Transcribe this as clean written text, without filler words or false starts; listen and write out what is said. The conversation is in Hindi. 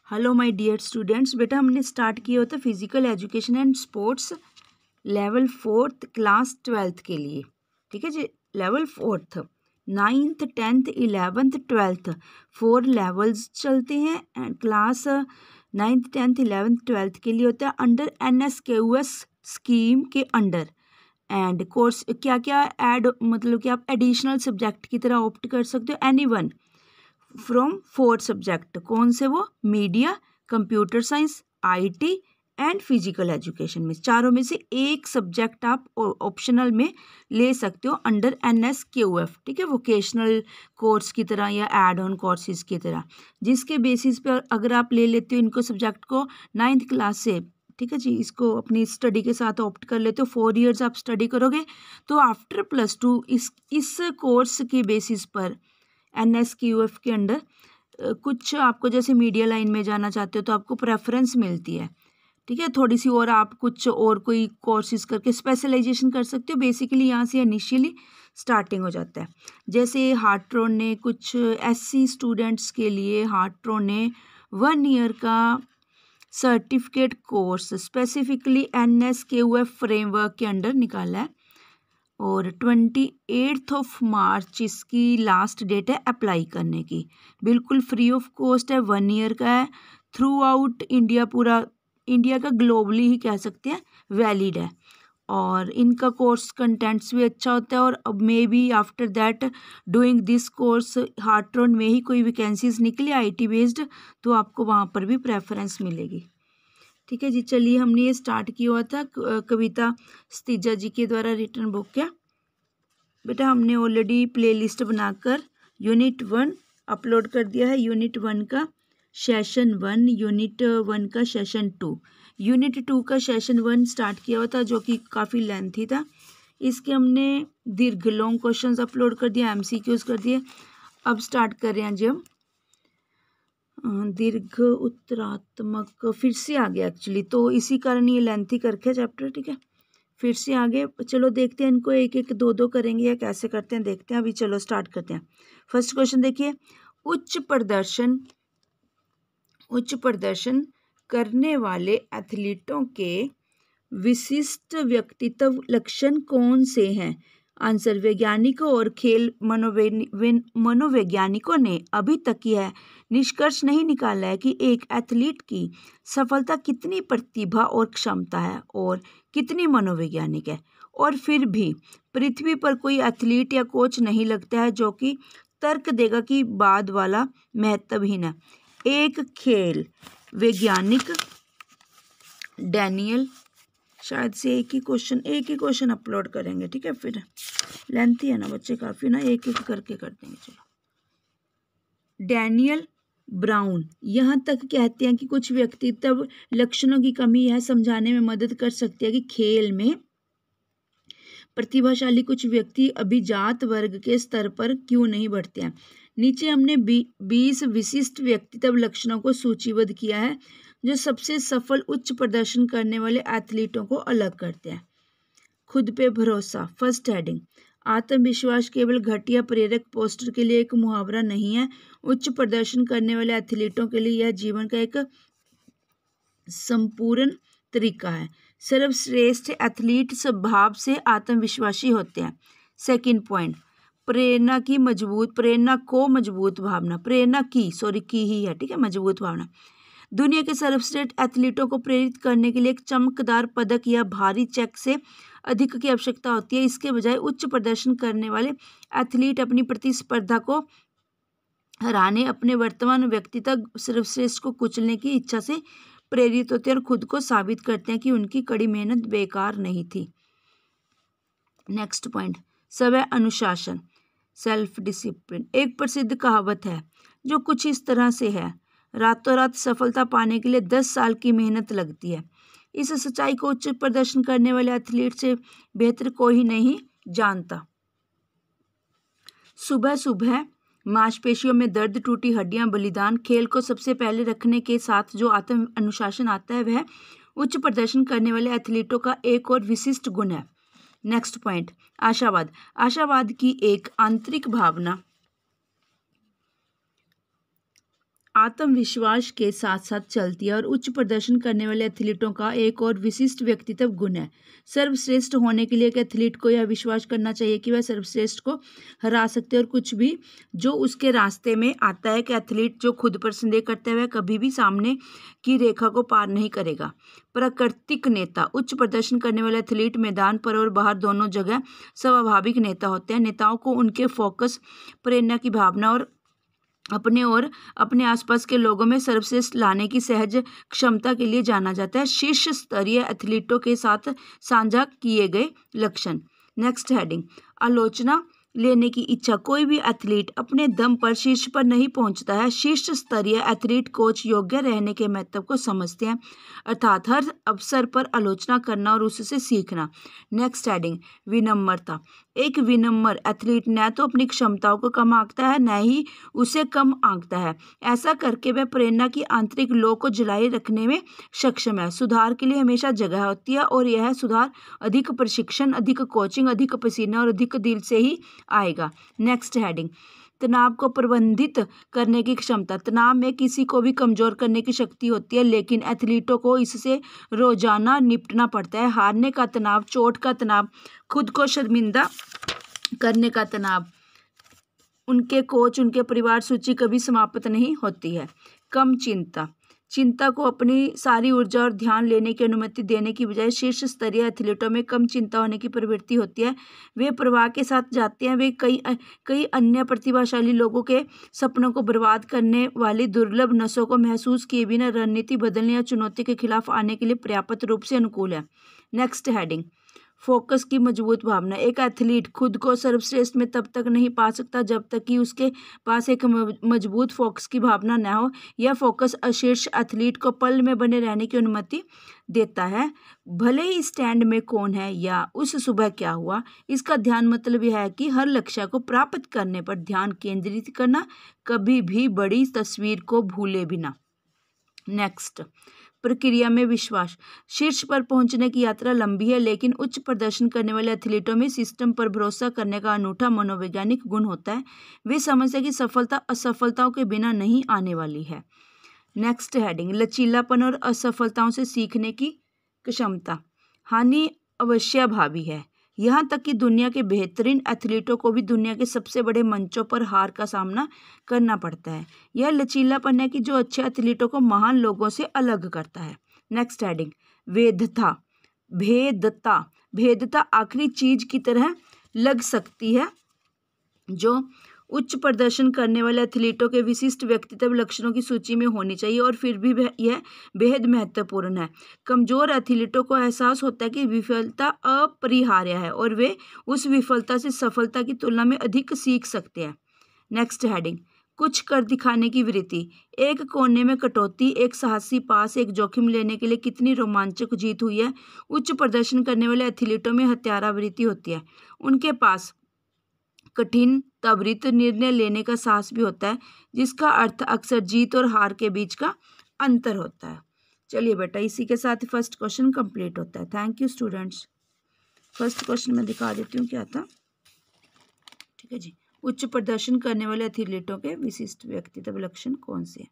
हेलो माय डियर स्टूडेंट्स, बेटा हमने स्टार्ट किया होता physical education and sports level 4th class 12th के लिए। ठीक है जी, level 4th 9th 10th 11th 12th 4 levels चलते हैं। And class 9th 10th 11th 12th के लिए होता है अंडर NSQS स्कीम के अंडर। एंड कोर्स क्या क्या ऐड, मतलब कि आप एडिशनल सब्जेक्ट की तरह ऑप्ट कर सकते हो एनीवन फ्रॉम 4 सब्जेक्ट। कौन से वो? Media, computer science, IT and physical education में चारों में से एक सब्जेक्ट आप ऑप्शनल में ले सकते हो अंडर NSQF। ठीक है, वोकेशनल कोर्स की तरह या एड ऑन कोर्सेज की तरह, जिसके बेसिस पर अगर आप ले लेते हो इनको सब्जेक्ट को 9th क्लास से, ठीक है जी, इसको अपनी स्टडी के साथ ऑप्ट कर लेते हो, 4 इयर्स आप स्टडी करोगे, तो आफ्टर +2 इस कोर्स के बेसिस पर NSQF के अंडर कुछ आपको, जैसे मीडिया लाइन में जाना चाहते हो तो आपको प्रेफरेंस मिलती है। ठीक है, थोड़ी सी और आप कुछ और कोई कोर्सेज करके स्पेशलाइजेशन कर सकते हो। बेसिकली यहाँ से इनिशियली स्टार्टिंग हो जाता है। जैसे हार्ट्रॉन ने कुछ SC स्टूडेंट्स के लिए, हार्ट्रॉन ने 1 ईयर का certificate course specifically NSQF framework के अंडर निकाला है और 28 मार्च इसकी लास्ट डेट है अप्लाई करने की। बिल्कुल फ्री ऑफ कॉस्ट है, 1 ईयर का है, थ्रू आउट इंडिया, पूरा इंडिया का, ग्लोबली ही कह सकते हैं, वैलिड है। और इनका कोर्स कंटेंट्स भी अच्छा होता है। और अब may be after that doing this course Hartron में ही कोई वैकेंसीज निकले IT बेस्ड, तो आपको वहाँ पर भी प्रेफरेंस मिलेगी। ठीक है जी, चलिए हमने ये स्टार्ट किया हुआ था कविता स्तीजा जी के द्वारा रिटन बुक। क्या बेटा, हमने ऑलरेडी प्लेलिस्ट बनाकर यूनिट 1 अपलोड कर दिया है। यूनिट 1 का सेशन 1, यूनिट 1 का सेशन 2, यूनिट 2 का सेशन 1 स्टार्ट किया हुआ था, जो कि काफ़ी लेंथी था। इसके हमने दीर्घ लॉन्ग क्वेश्चंस अपलोड कर दिया, MCQs कर दिए। अब स्टार्ट कर रहे हैं जी हम दीर्घ उत्तरात्मक, फिर से आ गया एक्चुअली, तो इसी कारण ये लेंथी करके चैप्टर। ठीक है, फिर से आगे, चलो देखते हैं इनको एक एक दो दो करेंगे या कैसे करते हैं, देखते हैं। अभी चलो स्टार्ट करते हैं। फर्स्ट क्वेश्चन देखिए, उच्च प्रदर्शन करने वाले एथलीटों के विशिष्ट व्यक्तित्व लक्षण कौन से हैं? आंसर, वैज्ञानिकों और खेल मनोवैज्ञानिकों ने अभी तक यह निष्कर्ष नहीं निकाला है कि एक एथलीट की सफलता कितनी प्रतिभा और क्षमता है और कितनी मनोवैज्ञानिक है। और फिर भी पृथ्वी पर कोई एथलीट या कोच नहीं लगता है जो कि तर्क देगा कि बाद वाला महत्वहीन है। एक खेल वैज्ञानिक डैनियल, शायद से एक ही क्वेश्चन अपलोड करेंगे। ठीक है, फिर लेंथी है ना बच्चे काफ़ी ना, एक एक करके कर देंगे। चलो, डैनियल ब्राउन यहाँ तक कहते हैं कि कुछ व्यक्तित्व लक्षणों की कमी यह समझाने में मदद कर सकती है कि खेल में प्रतिभाशाली कुछ व्यक्ति अभिजात वर्ग के स्तर पर क्यों नहीं बढ़ते हैं। नीचे हमने 20 विशिष्ट व्यक्तित्व लक्षणों को सूचीबद्ध किया है जो सबसे सफल उच्च प्रदर्शन करने वाले एथलीटों को अलग करते हैं। खुद पे भरोसा, फर्स्ट हेडिंग, आत्मविश्वास केवल घटिया प्रेरक पोस्टर के लिए एक मुहावरा नहीं है। उच्च प्रदर्शन करने वाले एथलीटों के लिए यह जीवन का एक संपूर्ण तरीका है। सर्वश्रेष्ठ एथलीट स्वभाव से आत्मविश्वासी होते हैं। सेकंड पॉइंट, प्रेरणा को मजबूत भावना, की ही है। ठीक है, मजबूत भावना। दुनिया के सर्वश्रेष्ठ एथलीटों को प्रेरित करने के लिए एक चमकदार पदक या भारी चेक से अधिक की आवश्यकता होती है। इसके बजाय उच्च प्रदर्शन करने वाले एथलीट अपनी प्रतिस्पर्धा को हराने, अपने वर्तमान व्यक्तित्व सर्वश्रेष्ठ को कुचलने की इच्छा से प्रेरित होते हैं और खुद को साबित करते हैं कि उनकी कड़ी मेहनत बेकार नहीं थी। नेक्स्ट पॉइंट, स्वयं अनुशासन, सेल्फ डिसिप्लिन। एक प्रसिद्ध कहावत है जो कुछ इस तरह से है, रातों रात सफलता पाने के लिए 10 साल की मेहनत लगती है। इस सच्चाई को उच्च प्रदर्शन करने वाले एथलीट से बेहतर कोई नहीं जानता। सुबह सुबह मांसपेशियों में दर्द, टूटी हड्डियां, बलिदान, खेल को सबसे पहले रखने के साथ जो आत्म अनुशासन आता है वह उच्च प्रदर्शन करने वाले एथलीटों का एक और विशिष्ट गुण है। नेक्स्ट पॉइंट, आशावाद की एक आंतरिक भावना आत्मविश्वास के साथ साथ चलती है और उच्च प्रदर्शन करने वाले एथलीटों का एक और विशिष्ट व्यक्तित्व गुण है। सर्वश्रेष्ठ होने के लिए एक एथलीट को यह विश्वास करना चाहिए कि वह सर्वश्रेष्ठ को हरा सकते हैं और कुछ भी जो उसके रास्ते में आता है कि एथलीट जो खुद पर संदेह करते हुए कभी भी सामने की रेखा को पार नहीं करेगा। प्राकृतिक नेता। उच्च प्रदर्शन करने वाले एथलीट मैदान पर और बाहर दोनों जगह स्वाभाविक नेता होते हैं। नेताओं को उनके फोकस, प्रेरणा की भावना और अपने आसपास के लोगों में सर्वश्रेष्ठ लाने की सहज क्षमता के लिए जाना जाता है। शीर्ष स्तरीय एथलीटों के साथ साझा किए गए लक्षण। नेक्स्ट हेडिंग, आलोचना लेने की इच्छा। कोई भी एथलीट अपने दम पर शीर्ष पर नहीं पहुंचता है। शीर्ष स्तरीय एथलीट कोच योग्य रहने के महत्व को समझते हैं, अर्थात हर अवसर पर आलोचना करना और उससे सीखना। नेक्स्ट हेडिंग, विनम्रता। एक विनम्र एथलीट न तो अपनी क्षमताओं को कम आंकता है, न ही उसे कम आंकता है। ऐसा करके वह प्रेरणा की आंतरिक लौ को जलाए रखने में सक्षम है। सुधार के लिए हमेशा जगह होती है और यह सुधार अधिक प्रशिक्षण, अधिक कोचिंग, अधिक पसीना और अधिक दिल से ही आएगा। नेक्स्ट हेडिंग, तनाव को प्रबंधित करने की क्षमता। तनाव में किसी को भी कमजोर करने की शक्ति होती है, लेकिन एथलीटों को इससे रोजाना निपटना पड़ता है। हारने का तनाव, चोट का तनाव, खुद को शर्मिंदा करने का तनाव, उनके कोच, उनके परिवार सूची कभी समाप्त नहीं होती है। कम चिंता। चिंता को अपनी सारी ऊर्जा और ध्यान लेने की अनुमति देने की बजाय शीर्ष स्तरीय एथलीटों में कम चिंता होने की प्रवृत्ति होती है। वे प्रवाह के साथ जाते हैं। वे कई अन्य प्रतिभाशाली लोगों के सपनों को बर्बाद करने वाली दुर्लभ नसों को महसूस किए बिना रणनीति बदलने या चुनौती के खिलाफ आने के लिए पर्याप्त रूप से अनुकूल है। नेक्स्ट हेडिंग, फोकस की मजबूत भावना। एक एथलीट खुद को सर्वश्रेष्ठ में तब तक नहीं पा सकता जब तक कि उसके पास एक मजबूत फोकस की भावना न हो। यह फोकस शीर्ष एथलीट को पल में बने रहने की अनुमति देता है, भले ही स्टैंड में कौन है या उस सुबह क्या हुआ। इसका ध्यान मतलब यह है कि हर लक्ष्य को प्राप्त करने पर ध्यान केंद्रित करना, कभी भी बड़ी तस्वीर को भूले बिना। नेक्स्ट, प्रक्रिया में विश्वास। शीर्ष पर पहुंचने की यात्रा लंबी है, लेकिन उच्च प्रदर्शन करने वाले एथलीटों में सिस्टम पर भरोसा करने का अनूठा मनोवैज्ञानिक गुण होता है। वे समझते हैं कि सफलता असफलताओं के बिना नहीं आने वाली है। नेक्स्ट हेडिंग, लचीलापन और असफलताओं से सीखने की क्षमता। हानि अवश्यभावी है, यहाँ तक कि दुनिया के बेहतरीन एथलीटों को भी दुनिया के सबसे बड़े मंचों पर हार का सामना करना पड़ता है। यह लचीलापन है कि जो अच्छे एथलीटों को महान लोगों से अलग करता है। Next heading, भेदता। भेदता आखिरी चीज की तरह लग सकती है जो उच्च प्रदर्शन करने वाले एथलीटों के विशिष्ट व्यक्तित्व लक्षणों की सूची में होनी चाहिए और फिर भी यह बेहद महत्वपूर्ण है। कमजोर एथलीटों को एहसास होता है कि विफलता अपरिहार्य है और वे उस विफलता से सफलता की तुलना में अधिक सीख सकते हैं। नेक्स्ट हेडिंग, कुछ कर दिखाने की वृत्ति। एक कोने में कटौती, एक साहसी पास, एक जोखिम लेने के लिए कितनी रोमांचक जीत हुई है। उच्च प्रदर्शन करने वाले एथलीटों में हत्यारा वृत्ति होती है। उनके पास कठिन त्वरित निर्णय लेने का साहस भी होता है, जिसका अर्थ अक्सर जीत और हार के बीच का अंतर होता है। चलिए बेटा, इसी के साथ फर्स्ट क्वेश्चन कंप्लीट होता है। Thank you students. First question मैं दिखा देती हूँ क्या था। ठीक है जी, उच्च प्रदर्शन करने वाले एथलीटों के विशिष्ट व्यक्तित्व लक्षण कौन से हैं।